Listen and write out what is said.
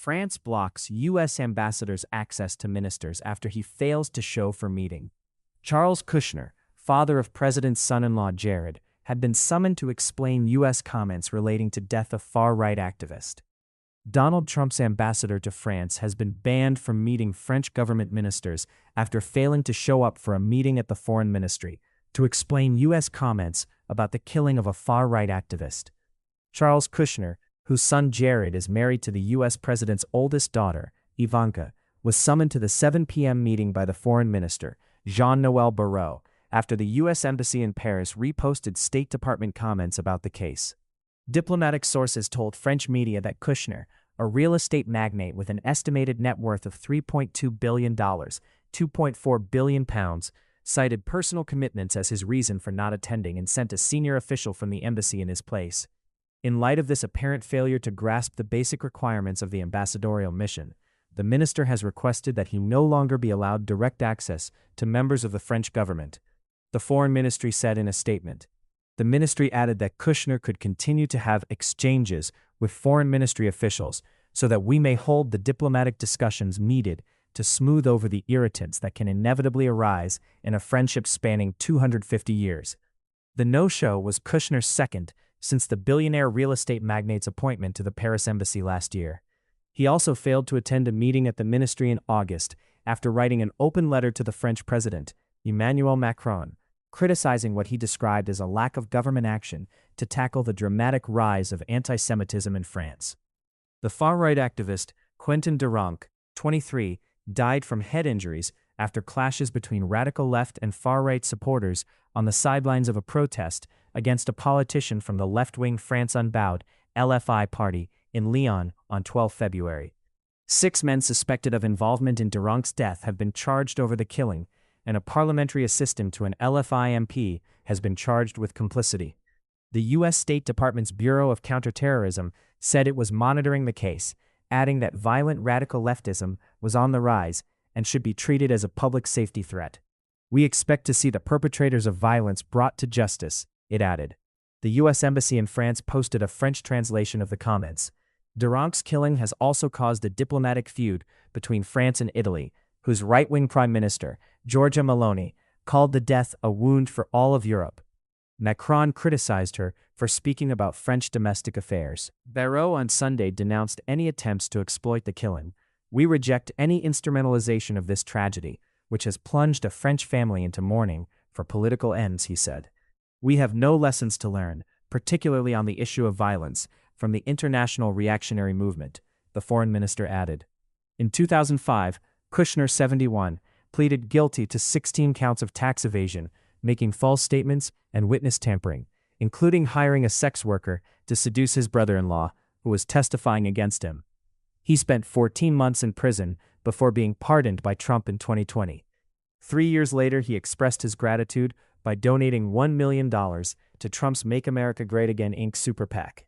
France blocks U.S. ambassador's access to ministers after he fails to show for meeting. Charles Kushner, father of President's son-in-law Jared, had been summoned to explain U.S. comments relating to death of far-right activist. Donald Trump's ambassador to France has been banned from meeting French government ministers after failing to show up for a meeting at the foreign ministry to explain U.S. comments about the killing of a far-right activist. Charles Kushner, whose son Jared is married to the U.S. president's oldest daughter, Ivanka, was summoned to the 7 p.m. meeting by the foreign minister, Jean-Noël Barrot, after the U.S. Embassy in Paris reposted State Department comments about the case. Diplomatic sources told French media that Kushner, a real estate magnate with an estimated net worth of $3.2 billion, £2.4 billion, cited personal commitments as his reason for not attending and sent a senior official from the embassy in his place. In light of this apparent failure to grasp the basic requirements of the ambassadorial mission, the minister has requested that he no longer be allowed direct access to members of the French government. The foreign ministry said in a statement. The ministry added that Kushner could continue to have exchanges with foreign ministry officials so that we may hold the diplomatic discussions needed to smooth over the irritants that can inevitably arise in a friendship spanning 250 years. The no-show was Kushner's second since the billionaire real estate magnate's appointment to the Paris embassy last year. He also failed to attend a meeting at the ministry in August after writing an open letter to the French president, Emmanuel Macron, criticizing what he described as a lack of government action to tackle the dramatic rise of antisemitism in France. The far-right activist, Quentin Duranc, 23, died from head injuries after clashes between radical left and far-right supporters on the sidelines of a protest against a politician from the left-wing France Unbowed LFI party in Lyon on 12 February. 6 men suspected of involvement in Duranc's death have been charged over the killing, and a parliamentary assistant to an LFI MP has been charged with complicity. The U.S. State Department's Bureau of Counterterrorism said it was monitoring the case, adding that violent radical leftism was on the rise and should be treated as a public safety threat. We expect to see the perpetrators of violence brought to justice, it added. The U.S. Embassy in France posted a French translation of the comments. Duranc's killing has also caused a diplomatic feud between France and Italy, whose right-wing prime minister, Giorgia Meloni, called the death a wound for all of Europe. Macron criticized her for speaking about French domestic affairs. Barrot on Sunday denounced any attempts to exploit the killing. We reject any instrumentalization of this tragedy, which has plunged a French family into mourning for political ends, he said. We have no lessons to learn, particularly on the issue of violence, from the international reactionary movement, the foreign minister added. In 2005, Kushner, 71, pleaded guilty to 16 counts of tax evasion, making false statements, and witness tampering, including hiring a sex worker to seduce his brother-in-law, who was testifying against him. He spent 14 months in prison before being pardoned by Trump in 2020. 3 years later, he expressed his gratitude by donating $1 million to Trump's Make America Great Again Inc. super PAC.